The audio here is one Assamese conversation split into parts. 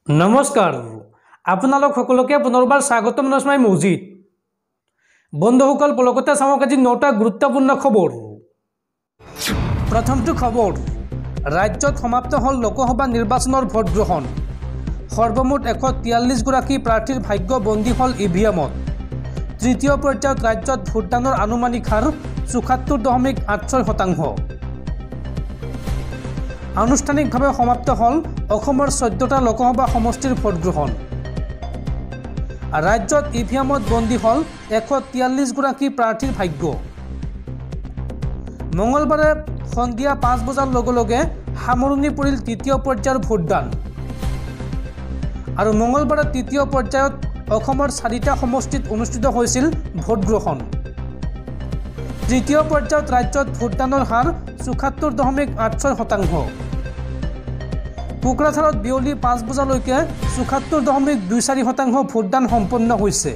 নমস্কাৰ আপোনালোক সকলোকে পুনৰবাৰ স্বাগতম জনাই মৌজিদ বন্ধুসকল পলকতে চাওক আজি 9টা গুৰুত্বপূৰ্ণ খবৰ। প্ৰথমটো খবৰ, ৰাজ্যত সমাপ্ত হ'ল লোকসভা নিৰ্বাচনৰ ভোট গ্ৰহণ। সৰ্বমুঠ 143 গৰাকী প্ৰাৰ্থীৰ ভাগ্য বন্দী হ'ল ইভিএমত। তৃতীয় পৰ্যায়ত ৰাজ্যত ভোটদানৰ আনুমানিক হাৰ 74.86%। আনুষ্ঠানিকভাৱে সমাপ্ত হ'ল অসমৰ 14টা লোকসভা সমষ্টিৰ ভোট গ্ৰহণ। ৰাজ্যত ইভিএমত বন্দী হ'ল 143 গৰাকী প্ৰাৰ্থীৰ ভাগ্য। মঙলবাৰে সন্ধিয়া 5 বজাৰ লগে লগে সামৰণি পৰিল তৃতীয় পৰ্যায়ৰ ভোটদান। আৰু মঙলবাৰে তৃতীয় পৰ্যায়ত অসমৰ 4টা সমষ্টিত অনুষ্ঠিত হৈছিল ভোট গ্ৰহণ। তৃতীয় পৰ্যায়ত ৰাজ্যত ভোটদানৰ হাৰ 74.86%। কোকৰাঝাৰত বিয়লি 5 বজালৈকে 74.24% ভোটদান সম্পন্ন হৈছে।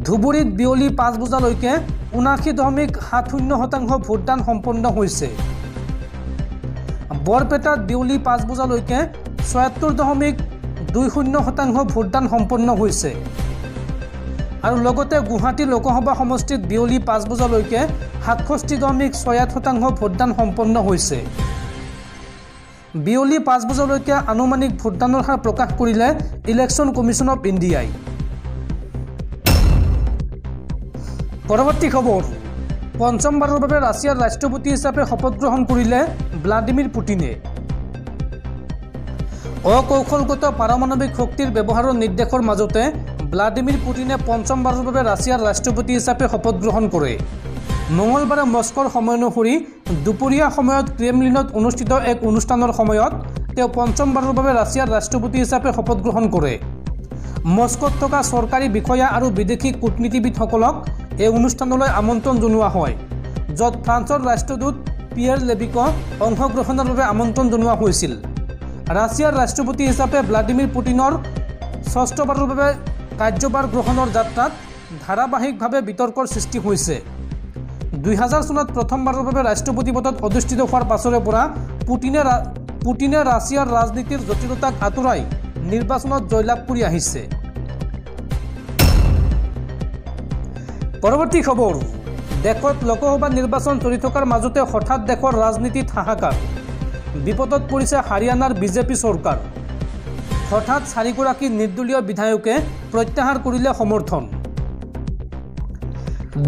ধুবুৰীত বিয়লি 5 বজালৈকে 79.70% ভোটদান সম্পন্ন হৈছে। বৰপেটাত বিয়লি 5 বজালৈকে 76.20% ভোটদান সম্পন্ন হৈছে। আৰু লগতে গুৱাহাটী লোকসভা সমষ্টিত বিয়লি 5 বজালৈকে 67.68% ভোটদান সম্পন্ন হৈছে। বিয়লি 5 বজালৈকে আনুমানিক ভোটদানৰ হাৰ প্ৰকাশ কৰিলে ইলেকশ্যন কমিশ্যন অফ ইণ্ডিয়াই। পৰৱৰ্তী খবৰ, পঞ্চমবাৰৰ বাবে ৰাছিয়াৰ ৰাষ্ট্ৰপতি হিচাপে শপত গ্ৰহণ কৰিলে ভ্লাদিমিৰ পুটিনে। অকৌশলগত পাৰমাণৱিক শক্তিৰ ব্যৱহাৰৰ নিৰ্দেশৰ মাজতে ভ্লাদিমিৰ পুটিনে পঞ্চমবাৰৰ বাবে ৰাছিয়াৰ ৰাষ্ট্ৰপতি হিচাপে শপত গ্ৰহণ কৰে। মঙলবাৰে মস্কোৰ সময় অনুসৰি দুপৰীয়া সময়ত ক্ৰেমলিনত অনুষ্ঠিত এক অনুষ্ঠানৰ সময়ত তেওঁ পঞ্চমবাৰৰ বাবে ৰাছিয়াৰ ৰাষ্ট্ৰপতি হিচাপে শপত গ্ৰহণ কৰে। মস্কোত থকা চৰকাৰী বিষয়া আৰু বিদেশী কূটনীতিবিদসকলক এই অনুষ্ঠানলৈ আমন্ত্ৰণ জনোৱা হয়, য'ত ফ্ৰান্সৰ ৰাষ্ট্ৰদূত পিয়েৰ লেবিক অংশগ্ৰহণৰ বাবে আমন্ত্ৰণ জনোৱা হৈছিল। ৰাছিয়াৰ ৰাষ্ট্ৰপতি হিচাপে ভ্লাদিমিৰ পুটিনৰ 6বাৰৰ বাবে কাৰ্যভাৰ গ্ৰহণৰ যাত্ৰাত ধাৰাবাহিকভাৱে বিতৰ্কৰ সৃষ্টি হৈছে। 2000 চনত প্ৰথমবাৰৰ বাবে ৰাষ্ট্ৰপতি পদত অধিষ্ঠিত হোৱাৰ পাছৰে পৰা পুটিনে ৰাছিয়াৰ ৰাজনীতিৰ জটিলতাক আঁতৰাই নিৰ্বাচনত জয়লাভ কৰি আহিছে। পৰৱৰ্তী খবৰ, দেশত লোকসভা নিৰ্বাচন চলি থকাৰ মাজতে হঠাৎ দেশৰ ৰাজনীতিত হাহাকাৰ। বিপদত পৰিছে হাৰিয়ানাৰ বিজেপি চৰকাৰ। হঠাৎ 4 গৰাকী নিৰ্দলীয় বিধায়কে প্ৰত্যাহাৰ কৰিলে সমৰ্থন।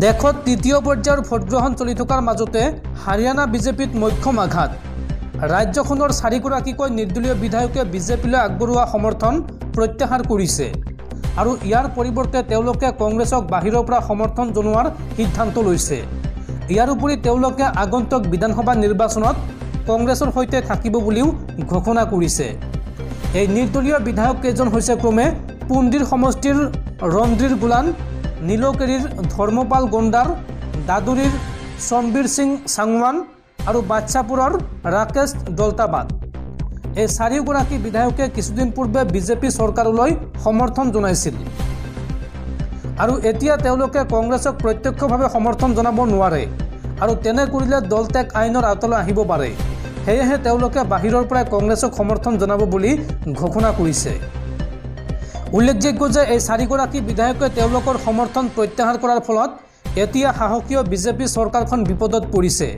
দেশত তৃতীয় পৰ্যায়ৰ ভোটগ্ৰহণ চলি থকাৰ মাজতে হাৰিয়ানা বিজেপিত মক্ষম আঘাত। ৰাজ্যখনৰ 4 গৰাকীকৈ নিৰ্দলীয় বিধায়কে বিজেপিলৈ আগবঢ়োৱা সমৰ্থন প্ৰত্যাহাৰ কৰিছে আৰু ইয়াৰ পৰিৱৰ্তে তেওঁলোকে কংগ্ৰেছক বাহিৰৰ পৰা সমৰ্থন জনোৱাৰ সিদ্ধান্ত লৈছে। ইয়াৰ উপৰি তেওঁলোকে আগন্তুক বিধানসভা নিৰ্বাচনত কংগ্ৰেছৰ সৈতে থাকিব বুলিও ঘোষণা কৰিছে। এই নিৰ্দলীয় বিধায়ক কেইজন হৈছে ক্ৰমে পুন্দিৰ সমষ্টিৰ ৰন্দ্ৰীৰ গোলান, নীলকেৰীৰ ধৰ্মপাল গণ্ডাৰ, দাদুৰীৰ সমবীৰ সিং চাংৱান আৰু বাদশাপুৰৰ ৰাকেশ দলতাবাদ। এই 4 গৰাকী বিধায়কে কিছুদিন পূৰ্বে বিজেপি চৰকাৰলৈ সমৰ্থন জনাইছিল আৰু এতিয়া তেওঁলোকে কংগ্ৰেছক প্ৰত্যক্ষভাৱে সমৰ্থন জনাব নোৱাৰে আৰু তেনে কৰিলে দল ত্যাগ আইনৰ আওতালৈ আহিব পাৰে। সেয়েহে তেওঁলোকে বাহিৰৰ পৰাই কংগ্ৰেছক সমৰ্থন জনাব বুলি ঘোষণা কৰিছে। উল্লেখযোগ্য যে এই 4 গৰাকী বিধায়কে তেওঁলোকৰ সমৰ্থন প্ৰত্যাহাৰ কৰাৰ ফলত এতিয়া সাহসীয় বিজেপি চৰকাৰখন বিপদত পৰিছে।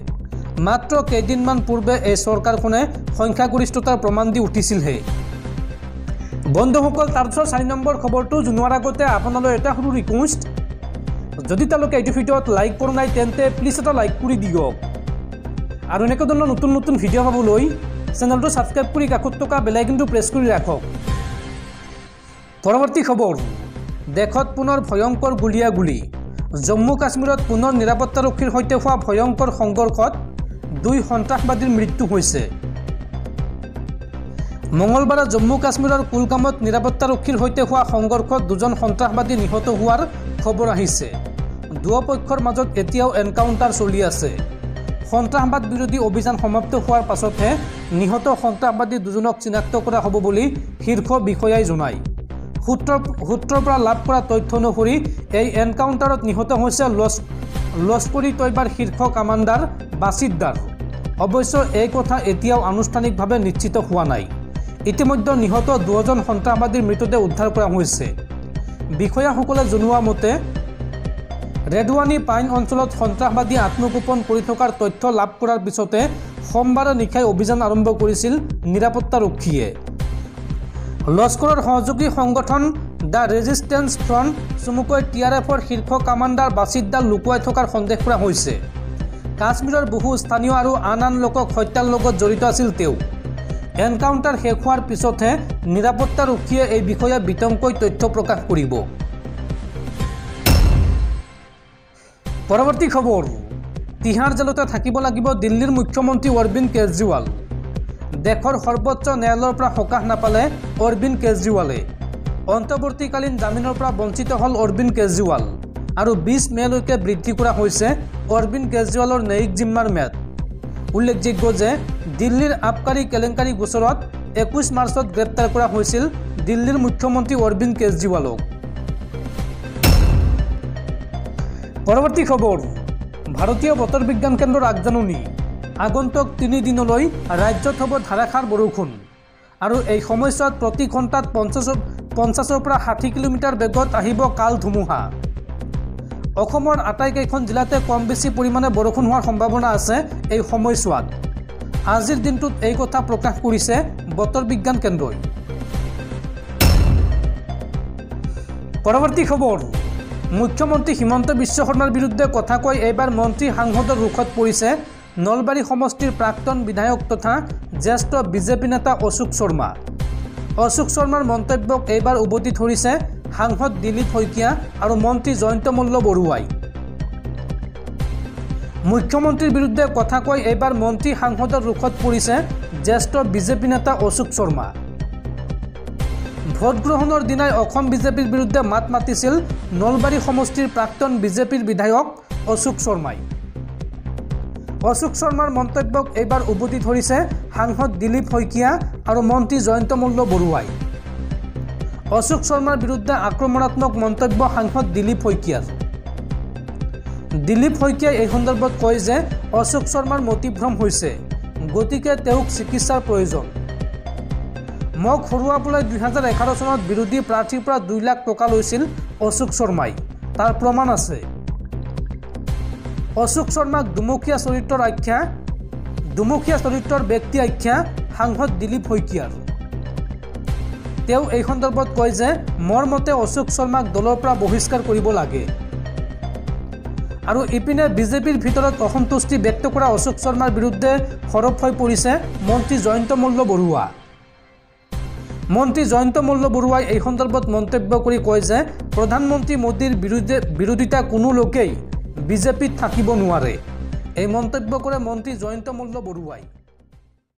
মাত্ৰ কেইদিনমান পূৰ্বে এই চৰকাৰখনে সংখ্যাগৰিষ্ঠতাৰ প্ৰমাণ দি উঠিছিলহে। বন্ধুসকল, তাৰপিছত 4 নম্বৰ খবৰটো জনোৱাৰ আগতে আপোনালৈ এটা সৰু ৰিকুৱেষ্ট, যদি তেওঁলোকে এইটো ভিডিঅ'ত লাইক কৰা নাই তেন্তে প্লিজ এটা লাইক কৰি দিয়ক আৰু এনেকুৱা ধৰণৰ নতুন নতুন ভিডিঅ' পাবলৈ চেনেলটো ছাবস্ক্ৰাইব কৰি কাষত থকা বেল আইকনটো প্ৰেছ কৰি ৰাখক। পৰৱৰ্তী খবৰ, দেশত পুনৰ ভয়ংকৰ গুলীয়াগুলী। জম্মু কাশ্মীৰত পুনৰ নিৰাপত্তাৰক্ষীৰ সৈতে হোৱা ভয়ংকৰ সংঘৰ্ষত 2 সন্ত্ৰাসবাদীৰ মৃত্যু হৈছে। মঙলবাৰে জম্মু কাশ্মীৰৰ কুলগামত নিৰাপত্তাৰক্ষীৰ সৈতে হোৱা সংঘৰ্ষত 2জন সন্ত্ৰাসবাদী নিহত হোৱাৰ খবৰ আহিছে। দুয়োপক্ষৰ মাজত এতিয়াও এনকাউণ্টাৰ চলি আছে। সন্ত্ৰাসবাদ বিৰোধী অভিযান সমাপ্ত হোৱাৰ পাছতহে নিহত সন্ত্ৰাসবাদী 2জনক চিনাক্ত কৰা হ'ব বুলি শীৰ্ষ বিষয়াই জনায়। সূত্ৰৰ পৰা লাভ কৰা তথ্য অনুসৰি এই এনকাউণ্টাৰত নিহত হৈছে লস্কৰী তৈবাৰ শীৰ্ষ কামাণ্ডাৰ বাছিদ্দাৰ। অৱশ্যে এই কথা এতিয়াও আনুষ্ঠানিকভাৱে নিশ্চিত হোৱা নাই। ইতিমধ্যে নিহত 2জন সন্ত্ৰাসবাদীৰ মৃতদেহ উদ্ধাৰ কৰা হৈছে। বিষয়াসকলে জনোৱা মতে ৰেডৱানী পাইন অঞ্চলত সন্ত্ৰাসবাদী আত্মগোপন কৰি থকাৰ তথ্য লাভ কৰাৰ পিছতে সোমবাৰে নিশাই অভিযান আৰম্ভ কৰিছিল নিৰাপত্তাৰক্ষীয়ে। লস্কৰৰ সহযোগী সংগঠন দ্য ৰেজিষ্টেন্স ফ্ৰণ্ট চমুকৈ TRFৰ শীৰ্ষ কামাণ্ডাৰ বাছিতদাল লুকুৱাই থকাৰ সন্দেহ কৰা হৈছে। কাশ্মীৰৰ বহু স্থানীয় আৰু আন লোকক হত্যাৰ লগত জড়িত আছিল তেওঁ। এনকাউণ্টাৰ শেষ হোৱাৰ পিছতহে নিৰাপত্তাৰক্ষীয়ে এই বিষয়ে বিতংকৈ তথ্য প্ৰকাশ কৰিব। পৰৱৰ্তী খবৰ, তিহাৰ জেলতে থাকিব লাগিব দিল্লীৰ মুখ্যমন্ত্ৰী অৰবিন্দ কেজৰিৱাল। দেশৰ সৰ্বোচ্চ ন্যায়ালয়ৰ পৰা সকাহ নাপালে অৰবিন্দ কেজৰিৱালে। অন্তৱৰ্তীকালীন জামিনৰ পৰা বঞ্চিত হ'ল অৰবিন্দ কেজৰিৱাল আৰু 20 মেলৈকে বৃদ্ধি কৰা হৈছে অৰবিন্দ কেজৰিৱালৰ ন্যায়িক জিম্মাৰ ম্যাদ। উল্লেখযোগ্য যে দিল্লীৰ আবকাৰী কেলেংকাৰী গোচৰত 21 মাৰ্চত গ্ৰেপ্তাৰ কৰা হৈছিল দিল্লীৰ মুখ্যমন্ত্ৰী অৰবিন্দ কেজৰিৱালক। পৰৱৰ্তী খবৰ, ভাৰতীয় বতৰ বিজ্ঞান কেন্দ্ৰৰ আগজাননী, আগন্তুক 3 দিনলৈ ৰাজ্যত হ'ব ধাৰাসাৰ বৰষুণ আৰু এই সময়ছোৱাত প্ৰতি ঘণ্টাত 50 পৰা 60 কিলোমিটাৰ বেগত আহিব কাল ধুমুহা। অসমৰ আটাইকেইখন জিলাতে কম বেছি পৰিমাণে বৰষুণ হোৱাৰ সম্ভাৱনা আছে এই সময়ছোৱাত। আজিৰ দিনটোত এই কথা প্ৰকাশ কৰিছে বতৰ বিজ্ঞান কেন্দ্ৰই। পৰৱৰ্তী খবৰ, মুখ্যমন্ত্ৰী হিমন্ত বিশ্ব শৰ্মাৰ বিৰুদ্ধে কথা কৈ এইবাৰ মন্ত্ৰী সাংসদৰ ৰোষত পৰিছে নলবাৰী সমষ্টিৰ প্ৰাক্তন বিধায়ক তথা জ্যেষ্ঠ বিজেপি নেতা অশোক শৰ্মা। অশোক শৰ্মাৰ মন্তব্যক এইবাৰ উভতি ধৰিছে সাংসদ দিলীপ শইকীয়া আৰু মন্ত্ৰী জয়ন্ত মল্ল বৰুৱাই। মুখ্যমন্ত্ৰীৰ বিৰুদ্ধে কথা কৈ এইবাৰ মন্ত্ৰী সাংসদৰ ৰোষত পৰিছে জ্যেষ্ঠ বিজেপি নেতা অশোক শৰ্মা। ভোটগ্ৰহণৰ দিনাই অসম বিজেপিৰ বিৰুদ্ধে মাত মাতিছিল নলবাৰী সমষ্টিৰ প্ৰাক্তন বিজেপিৰ বিধায়ক অশোক শৰ্মাই। অশোক শৰ্মাৰ মন্তব্যক এইবাৰ উভতি ধৰিছে সাংসদ দিলীপ শইকীয়া আৰু মন্ত্ৰী জয়ন্ত মল্ল বৰুৱাই। অশোক শৰ্মাৰ বিৰুদ্ধে আক্ৰমণাত্মক মন্তব্য সাংসদ দিলীপ শইকীয়াৰ। দিলীপ শইকীয়াই এই সন্দৰ্ভত কয় যে অশোক শৰ্মাৰ মতিভ্ৰম হৈছে, গতিকে তেওঁক চিকিৎসাৰ প্ৰয়োজন। মোক হৰুৱাবলৈ 2011 চনত বিৰোধী প্ৰাৰ্থীৰ পৰা 2 লাখ টকা লৈছিল অশোক শৰ্মাই, তাৰ প্ৰমাণ আছে। অশোক শৰ্মাক দুমুখীয়া চৰিত্ৰৰ ব্যক্তি আখ্যা সাংসদ দিলীপ শইকীয়াৰ। তেওঁ এই সন্দৰ্ভত কয় যে মোৰ মতে অশোক শৰ্মাক দলৰ পৰা বহিষ্কাৰ কৰিব লাগে। আৰু ইপিনে বিজেপিৰ ভিতৰত অসন্তুষ্টি ব্যক্ত কৰা অশোক শৰ্মাৰ বিৰুদ্ধে সৰব হৈ পৰিছে মন্ত্ৰী জয়ন্ত মল্ল বৰুৱা। মন্ত্ৰী জয়ন্ত মল্ল বৰুৱাই এই সন্দৰ্ভত মন্তব্য কৰি কয় যে প্ৰধানমন্ত্ৰী মোদীৰ বিৰোধিতা কোনো লোকেই বিজেপিত থাকিব নোৱাৰে। এই মন্তব্য কৰে মন্ত্ৰী জয়ন্ত মল্ল বৰুৱাই।